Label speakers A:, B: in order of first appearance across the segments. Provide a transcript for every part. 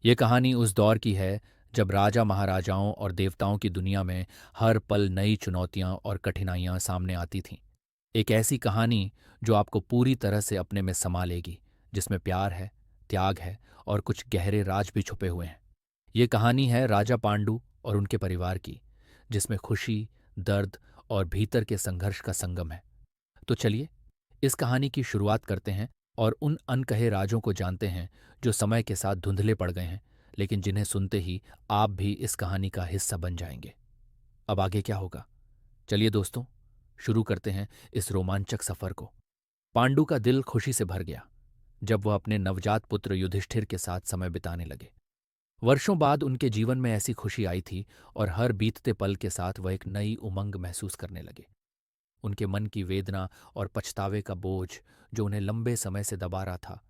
A: ये कहानी उस दौर की है जब राजा महाराजाओं और देवताओं की दुनिया में हर पल नई चुनौतियां और कठिनाइयां सामने आती थीं। एक ऐसी कहानी जो आपको पूरी तरह से अपने में समा लेगी, जिसमें प्यार है, त्याग है और कुछ गहरे राज भी छुपे हुए हैं। ये कहानी है राजा पांडु और उनके परिवार की, जिसमें खुशी, दर्द और भीतर के संघर्ष का संगम है। तो चलिए इस कहानी की शुरुआत करते हैं और उन अनकहे राजों को जानते हैं जो समय के साथ धुंधले पड़ गए हैं, लेकिन जिन्हें सुनते ही आप भी इस कहानी का हिस्सा बन जाएंगे। अब आगे क्या होगा? चलिए दोस्तों, शुरू करते हैं इस रोमांचक सफर को। पांडु का दिल खुशी से भर गया जब वह अपने नवजात पुत्र युधिष्ठिर के साथ समय बिताने लगे। वर्षों बाद उनके जीवन में ऐसी खुशी आई थी और हर बीतते पल के साथ वह एक नई उमंग महसूस करने लगे। उनके मन की वेदना और पछतावे का बोझ जो उन्हें लंबे समय से दबा रहा था,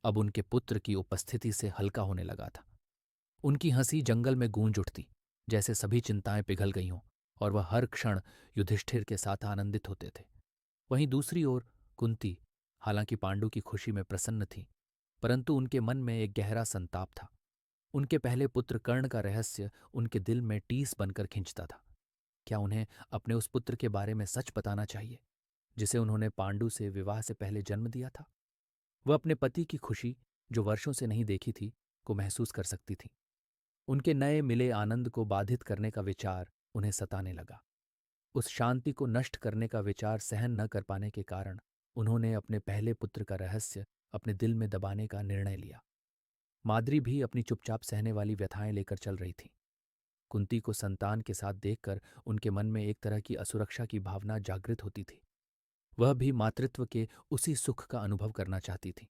A: अब उनके पुत्र की उपस्थिति से हल्का होने लगा था। उनकी हंसी जंगल में गूंज उठती, जैसे सभी चिंताएं पिघल गई हों, और वह हर क्षण युधिष्ठिर के साथ आनंदित होते थे। वहीं दूसरी ओर कुंती, हालांकि पांडु की खुशी में प्रसन्न थी, परंतु उनके मन में एक गहरा संताप था। उनके पहले पुत्र कर्ण का रहस्य उनके दिल में टीस बनकर खिंचता था। क्या उन्हें अपने उस पुत्र के बारे में सच बताना चाहिए जिसे उन्होंने पांडु से विवाह से पहले जन्म दिया था? वह अपने पति की खुशी, जो वर्षों से नहीं देखी थी, को महसूस कर सकती थी। उनके नए मिले आनंद को बाधित करने का विचार उन्हें सताने लगा। उस शांति को नष्ट करने का विचार सहन न कर पाने के कारण उन्होंने अपने पहले पुत्र का रहस्य अपने दिल में दबाने का निर्णय लिया। माद्री भी अपनी चुपचाप सहने वाली व्यथाएं लेकर चल रही थी। कुंती को संतान के साथ देखकर उनके मन में एक तरह की असुरक्षा की भावना जागृत होती थी। वह भी मातृत्व के उसी सुख का अनुभव करना चाहती थी,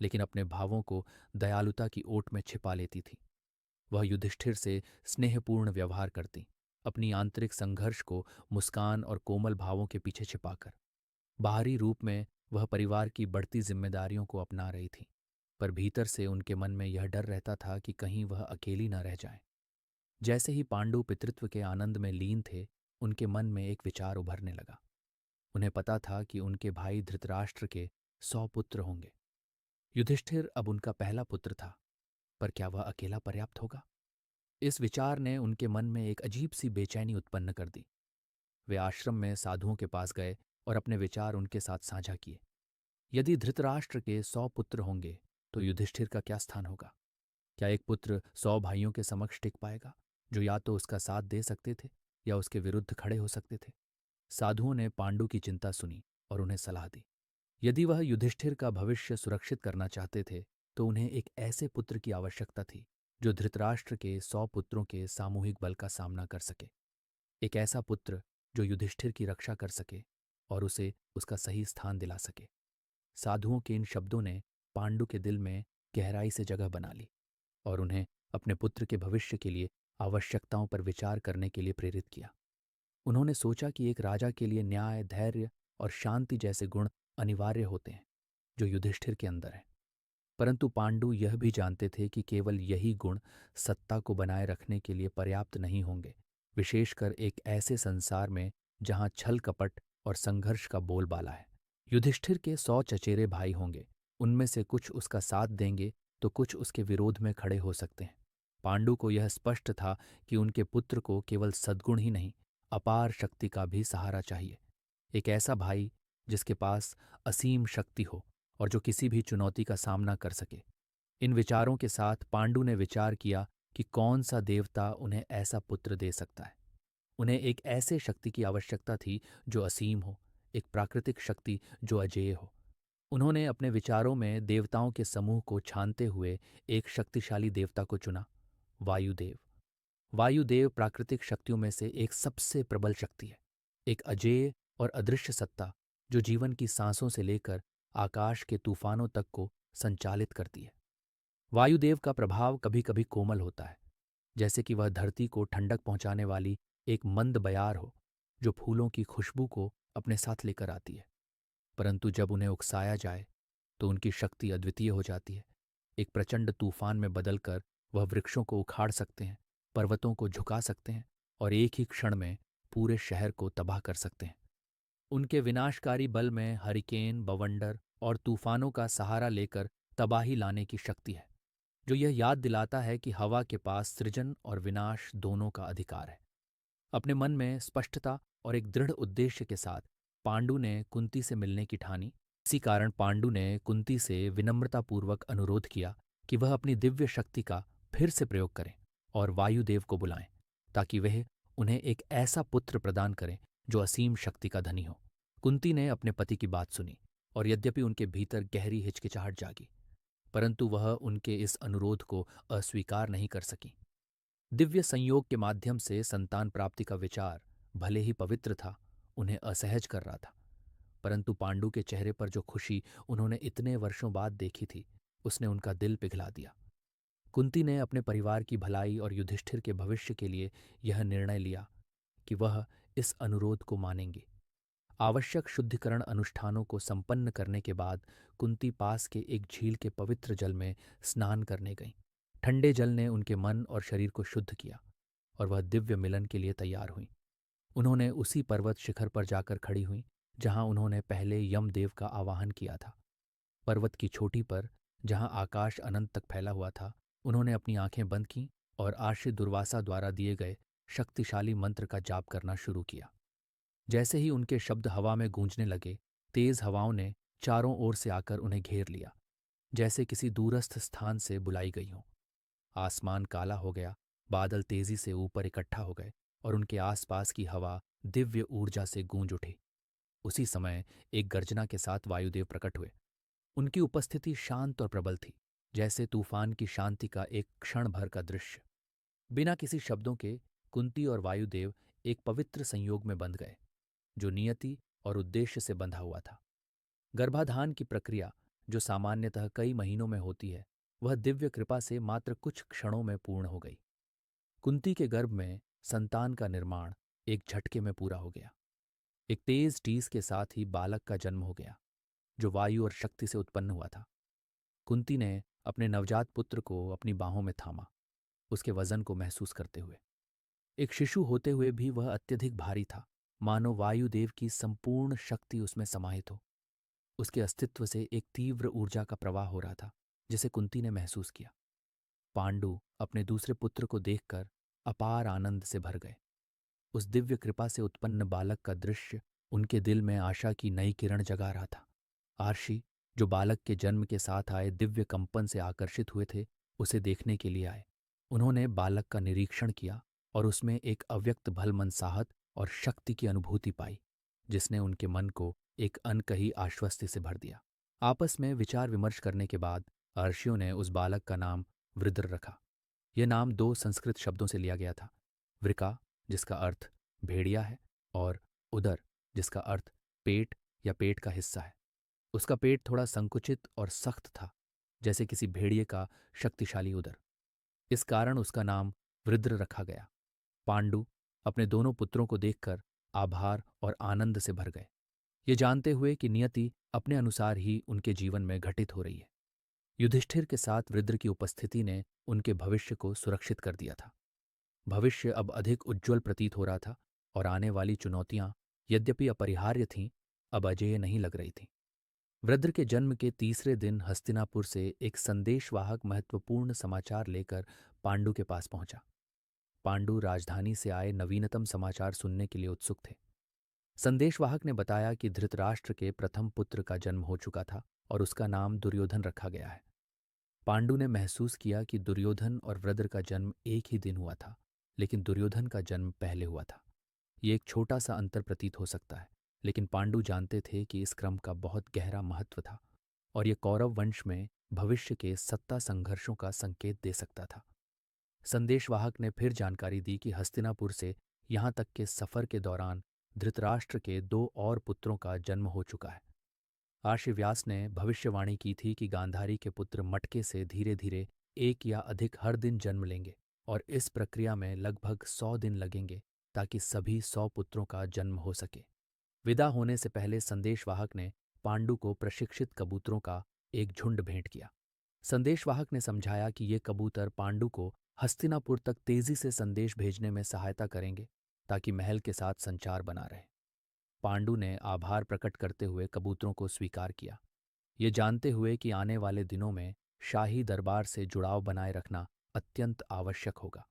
A: लेकिन अपने भावों को दयालुता की ओट में छिपा लेती थी। वह युधिष्ठिर से स्नेहपूर्ण व्यवहार करती, अपनी आंतरिक संघर्ष को मुस्कान और कोमल भावों के पीछे छिपाकर। बाहरी रूप में वह परिवार की बढ़ती जिम्मेदारियों को अपना रही थी, पर भीतर से उनके मन में यह डर रहता था कि कहीं वह अकेली न रह जाए। जैसे ही पांडु पितृत्व के आनंद में लीन थे, उनके मन में एक विचार उभरने लगा। उन्हें पता था कि उनके भाई धृतराष्ट्र के 100 पुत्र होंगे। युधिष्ठिर अब उनका पहला पुत्र था, पर क्या वह अकेला पर्याप्त होगा? इस विचार ने उनके मन में एक अजीब सी बेचैनी उत्पन्न कर दी। वे आश्रम में साधुओं के पास गए और अपने विचार उनके साथ साझा किए। यदि धृतराष्ट्र के 100 पुत्र होंगे, तो युधिष्ठिर का क्या स्थान होगा? क्या एक पुत्र 100 भाइयों के समक्ष टिक पाएगा, जो या तो उसका साथ दे सकते थे या उसके विरुद्ध खड़े हो सकते थे? साधुओं ने पांडु की चिंता सुनी और उन्हें सलाह दी। यदि वह युधिष्ठिर का भविष्य सुरक्षित करना चाहते थे, तो उन्हें एक ऐसे पुत्र की आवश्यकता थी जो धृतराष्ट्र के 100 पुत्रों के सामूहिक बल का सामना कर सके। एक ऐसा पुत्र जो युधिष्ठिर की रक्षा कर सके और उसे उसका सही स्थान दिला सके। साधुओं के इन शब्दों ने पांडु के दिल में गहराई से जगह बना ली और उन्हें अपने पुत्र के भविष्य के लिए आवश्यकताओं पर विचार करने के लिए प्रेरित किया। उन्होंने सोचा कि एक राजा के लिए न्याय, धैर्य और शांति जैसे गुण अनिवार्य होते हैं, जो युधिष्ठिर के अंदर हैं। परंतु पांडु यह भी जानते थे कि केवल यही गुण सत्ता को बनाए रखने के लिए पर्याप्त नहीं होंगे, विशेषकर एक ऐसे संसार में जहां छल कपट और संघर्ष का बोलबाला है। युधिष्ठिर के 100 चचेरे भाई होंगे, उनमें से कुछ उसका साथ देंगे तो कुछ उसके विरोध में खड़े हो सकते हैं। पांडु को यह स्पष्ट था कि उनके पुत्र को केवल सद्गुण ही नहीं, अपार शक्ति का भी सहारा चाहिए। एक ऐसा भाई जिसके पास असीम शक्ति हो और जो किसी भी चुनौती का सामना कर सके। इन विचारों के साथ पांडु ने विचार किया कि कौन सा देवता उन्हें ऐसा पुत्र दे सकता है। उन्हें एक ऐसे शक्ति की आवश्यकता थी जो असीम हो, एक प्राकृतिक शक्ति जो अजेय हो। उन्होंने अपने विचारों में देवताओं के समूह को छानते हुए एक शक्तिशाली देवता को चुना, वायुदेव। वायुदेव प्राकृतिक शक्तियों में से एक सबसे प्रबल शक्ति है, एक अजेय और अदृश्य सत्ता जो जीवन की सांसों से लेकर आकाश के तूफानों तक को संचालित करती है। वायुदेव का प्रभाव कभी कभी कोमल होता है, जैसे कि वह धरती को ठंडक पहुंचाने वाली एक मंद बयार हो जो फूलों की खुशबू को अपने साथ लेकर आती है। परंतु जब उन्हें उकसाया जाए तो उनकी शक्ति अद्वितीय हो जाती है। एक प्रचंड तूफान में बदलकर वह वृक्षों को उखाड़ सकते हैं, पर्वतों को झुका सकते हैं और एक ही क्षण में पूरे शहर को तबाह कर सकते हैं। उनके विनाशकारी बल में हरिकेन, बवंडर और तूफानों का सहारा लेकर तबाही लाने की शक्ति है। जो यह याद दिलाता है कि हवा के पास सृजन और विनाश दोनों का अधिकार है। अपने मन में स्पष्टता और एक दृढ़ उद्देश्य के साथ पांडु ने कुंती से मिलने की ठानी। इसी कारण पांडु ने कुंती से विनम्रतापूर्वक अनुरोध किया कि वह अपनी दिव्य शक्ति का फिर से प्रयोग करें और वायुदेव को बुलाएं, ताकि वह उन्हें एक ऐसा पुत्र प्रदान करें जो असीम शक्ति का धनी हो। कुंती ने अपने पति की बात सुनी, और यद्यपि उनके भीतर गहरी हिचकिचाहट जागी, परंतु वह उनके इस अनुरोध को अस्वीकार नहीं कर सकी। दिव्य संयोग के माध्यम से संतान प्राप्ति का विचार भले ही पवित्र था, उन्हें असहज कर रहा था, परंतु पांडु के चेहरे पर जो खुशी उन्होंने इतने वर्षों बाद देखी थी, उसने उनका दिल पिघला दिया। कुंती ने अपने परिवार की भलाई और युधिष्ठिर के भविष्य के लिए यह निर्णय लिया कि वह इस अनुरोध को मानेंगे। आवश्यक शुद्धिकरण अनुष्ठानों को संपन्न करने के बाद कुंती पास के एक झील के पवित्र जल में स्नान करने गईं। ठंडे जल ने उनके मन और शरीर को शुद्ध किया, और वह दिव्य मिलन के लिए तैयार हुईं। उन्होंने उसी पर्वत शिखर पर जाकर खड़ी हुईं जहां उन्होंने पहले यमदेव का आवाहन किया था। पर्वत की चोटी पर, जहां आकाश अनंत तक फैला हुआ था, उन्होंने अपनी आंखें बंद कीं और आर्षि दुर्वासा द्वारा दिए गए शक्तिशाली मंत्र का जाप करना शुरू किया। जैसे ही उनके शब्द हवा में गूंजने लगे, तेज हवाओं ने चारों ओर से आकर उन्हें घेर लिया, जैसे किसी दूरस्थ स्थान से बुलाई गई हों। आसमान काला हो गया, बादल तेजी से ऊपर इकट्ठा हो गए और उनके आसपास की हवा दिव्य ऊर्जा से गूंज उठी। उसी समय एक गर्जना के साथ वायुदेव प्रकट हुए। उनकी उपस्थिति शांत और प्रबल थी, जैसे तूफान की शांति का एक क्षण भर का दृश्य। बिना किसी शब्दों के कुंती और वायुदेव एक पवित्र संयोग में बंध गए, जो नियति और उद्देश्य से बंधा हुआ था। गर्भाधान की प्रक्रिया, जो सामान्यतः कई महीनों में होती है, वह दिव्य कृपा से मात्र कुछ क्षणों में पूर्ण हो गई। कुंती के गर्भ में संतान का निर्माण एक झटके में पूरा हो गया। एक तेज टीस के साथ ही बालक का जन्म हो गया, जो वायु और शक्ति से उत्पन्न हुआ था। कुंती ने अपने नवजात पुत्र को अपनी बाहों में थामा, उसके वजन को महसूस करते हुए। एक शिशु होते हुए भी वह अत्यधिक भारी था, मानो वायुदेव की संपूर्ण शक्ति उसमें समाहित हो। उसके अस्तित्व से एक तीव्र ऊर्जा का प्रवाह हो रहा था, जिसे कुंती ने महसूस किया। पांडु अपने दूसरे पुत्र को देखकर अपार आनंद से भर गए। उस दिव्य कृपा से उत्पन्न बालक का दृश्य उनके दिल में आशा की नई किरण जगा रहा था। आर्षि, जो बालक के जन्म के साथ आए दिव्य कंपन से आकर्षित हुए थे, उसे देखने के लिए आए। उन्होंने बालक का निरीक्षण किया और उसमें एक अव्यक्त भलमनसाहत और शक्ति की अनुभूति पाई, जिसने उनके मन को एक अनकही आश्वस्ति से भर दिया। आपस में विचार विमर्श करने के बाद अर्षियों ने उस बालक का नाम वृद्र रखा। यह नाम दो संस्कृत शब्दों से लिया गया था, वृका, जिसका अर्थ भेड़िया है, और उदर, जिसका अर्थ पेट या पेट का हिस्सा है। उसका पेट थोड़ा संकुचित और सख्त था, जैसे किसी भेड़िए का शक्तिशाली उदर। इस कारण उसका नाम वृद्र रखा गया। पांडु अपने दोनों पुत्रों को देखकर आभार और आनंद से भर गए, ये जानते हुए कि नियति अपने अनुसार ही उनके जीवन में घटित हो रही है। युधिष्ठिर के साथ वृद्र की उपस्थिति ने उनके भविष्य को सुरक्षित कर दिया था। भविष्य अब अधिक उज्ज्वल प्रतीत हो रहा था, और आने वाली चुनौतियां, यद्यपि अपरिहार्य थीं, अब अजेय नहीं लग रही थीं। वृद्र के जन्म के तीसरे दिन हस्तिनापुर से एक संदेशवाहक महत्वपूर्ण समाचार लेकर पांडु के पास पहुंचा। पांडु राजधानी से आए नवीनतम समाचार सुनने के लिए उत्सुक थे। संदेशवाहक ने बताया कि धृतराष्ट्र के प्रथम पुत्र का जन्म हो चुका था और उसका नाम दुर्योधन रखा गया है। पांडु ने महसूस किया कि दुर्योधन और वृद्र का जन्म एक ही दिन हुआ था, लेकिन दुर्योधन का जन्म पहले हुआ था। ये एक छोटा सा अंतर प्रतीत हो सकता है, लेकिन पांडु जानते थे कि इस क्रम का बहुत गहरा महत्व था, और ये कौरव वंश में भविष्य के सत्ता संघर्षों का संकेत दे सकता था। संदेशवाहक ने फिर जानकारी दी कि हस्तिनापुर से यहाँ तक के सफर के दौरान धृतराष्ट्र के दो और पुत्रों का जन्म हो चुका है। आर्षिव्यास ने भविष्यवाणी की थी कि गांधारी के पुत्र मटके से धीरे धीरे एक या अधिक हर दिन जन्म लेंगे, और इस प्रक्रिया में लगभग 100 दिन लगेंगे ताकि सभी 100 पुत्रों का जन्म हो सके। विदा होने से पहले संदेशवाहक ने पांडु को प्रशिक्षित कबूतरों का एक झुंड भेंट किया। संदेशवाहक ने समझाया कि ये कबूतर पांडु को हस्तिनापुर तक तेजी से संदेश भेजने में सहायता करेंगे, ताकि महल के साथ संचार बना रहे। पांडु ने आभार प्रकट करते हुए कबूतरों को स्वीकार किया, ये जानते हुए कि आने वाले दिनों में शाही दरबार से जुड़ाव बनाए रखना अत्यंत आवश्यक होगा।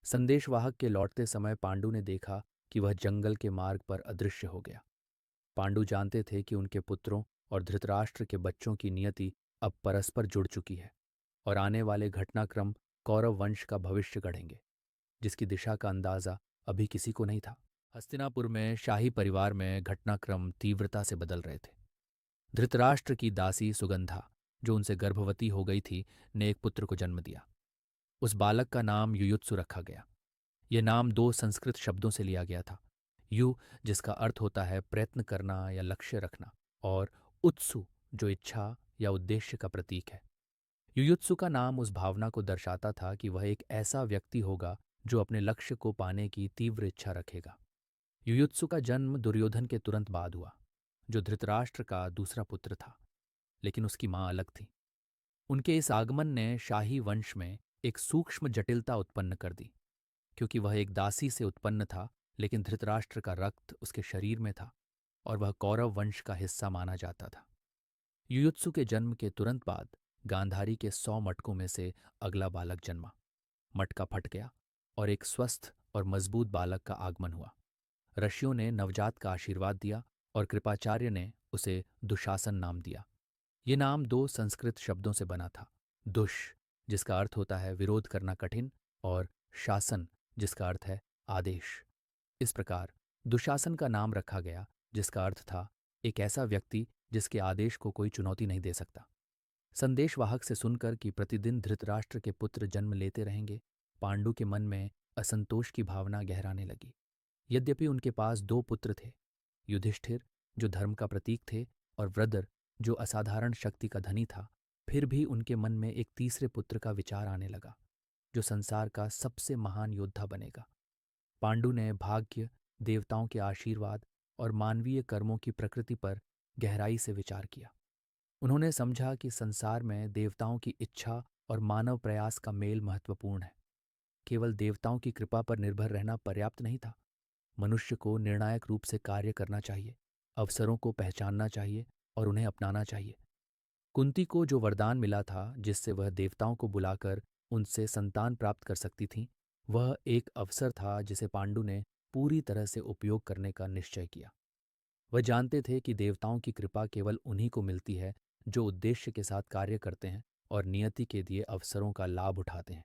A: संदेशवाहक के लौटते समय पांडु ने देखा कि वह जंगल के मार्ग पर अदृश्य हो गया। पांडु जानते थे कि उनके पुत्रों और धृतराष्ट्र के बच्चों की नियति अब परस्पर जुड़ चुकी है और आने वाले घटनाक्रम कौरव वंश का भविष्य गढ़ेंगे, जिसकी दिशा का अंदाजा अभी किसी को नहीं था। हस्तिनापुर में शाही परिवार में घटनाक्रम तीव्रता से बदल रहे थे। धृतराष्ट्र की दासी सुगंधा, जो उनसे गर्भवती हो गई थी, ने एक पुत्र को जन्म दिया। उस बालक का नाम युयुत्सु रखा गया। यह नाम दो संस्कृत शब्दों से लिया गया था। यु, जिसका अर्थ होता है प्रयत्न करना या लक्ष्य रखना, और उत्सु, जो इच्छा या उद्देश्य का प्रतीक है। युयुत्सु का नाम उस भावना को दर्शाता था कि वह एक ऐसा व्यक्ति होगा जो अपने लक्ष्य को पाने की तीव्र इच्छा रखेगा। युयुत्सु का जन्म दुर्योधन के तुरंत बाद हुआ, जो धृतराष्ट्र का दूसरा पुत्र था, लेकिन उसकी मां अलग थी। उनके इस आगमन ने शाही वंश में एक सूक्ष्म जटिलता उत्पन्न कर दी, क्योंकि वह एक दासी से उत्पन्न था, लेकिन धृतराष्ट्र का रक्त उसके शरीर में था और वह कौरव वंश का हिस्सा माना जाता था। युयुत्सु के जन्म के तुरंत बाद गांधारी के 100 मटकों में से अगला बालक जन्मा। मटका फट गया और एक स्वस्थ और मजबूत बालक का आगमन हुआ। ऋषियों ने नवजात का आशीर्वाद दिया और कृपाचार्य ने उसे दुशासन नाम दिया। ये नाम दो संस्कृत शब्दों से बना था, दुष, जिसका अर्थ होता है विरोध करना कठिन, और शासन, जिसका अर्थ है आदेश। इस प्रकार दुशासन का नाम रखा गया, जिसका अर्थ था एक ऐसा व्यक्ति जिसके आदेश को कोई चुनौती नहीं दे सकता। संदेशवाहक से सुनकर कि प्रतिदिन धृतराष्ट्र के पुत्र जन्म लेते रहेंगे, पांडु के मन में असंतोष की भावना गहराने लगी। यद्यपि उनके पास दो पुत्र थे, युधिष्ठिर, जो धर्म का प्रतीक थे, और वृद्र, जो असाधारण शक्ति का धनी था, फिर भी उनके मन में एक तीसरे पुत्र का विचार आने लगा, जो संसार का सबसे महान योद्धा बनेगा। पांडु ने भाग्य, देवताओं के आशीर्वाद और मानवीय कर्मों की प्रकृति पर गहराई से विचार किया। उन्होंने समझा कि संसार में देवताओं की इच्छा और मानव प्रयास का मेल महत्वपूर्ण है। केवल देवताओं की कृपा पर निर्भर रहना पर्याप्त नहीं था। मनुष्य को निर्णायक रूप से कार्य करना चाहिए, अवसरों को पहचानना चाहिए और उन्हें अपनाना चाहिए। कुंती को जो वरदान मिला था, जिससे वह देवताओं को बुलाकर उनसे संतान प्राप्त कर सकती थीं, वह एक अवसर था जिसे पांडु ने पूरी तरह से उपयोग करने का निश्चय किया। वह जानते थे कि देवताओं की कृपा केवल उन्हीं को मिलती है जो उद्देश्य के साथ कार्य करते हैं और नियति के दिए अवसरों का लाभ उठाते हैं।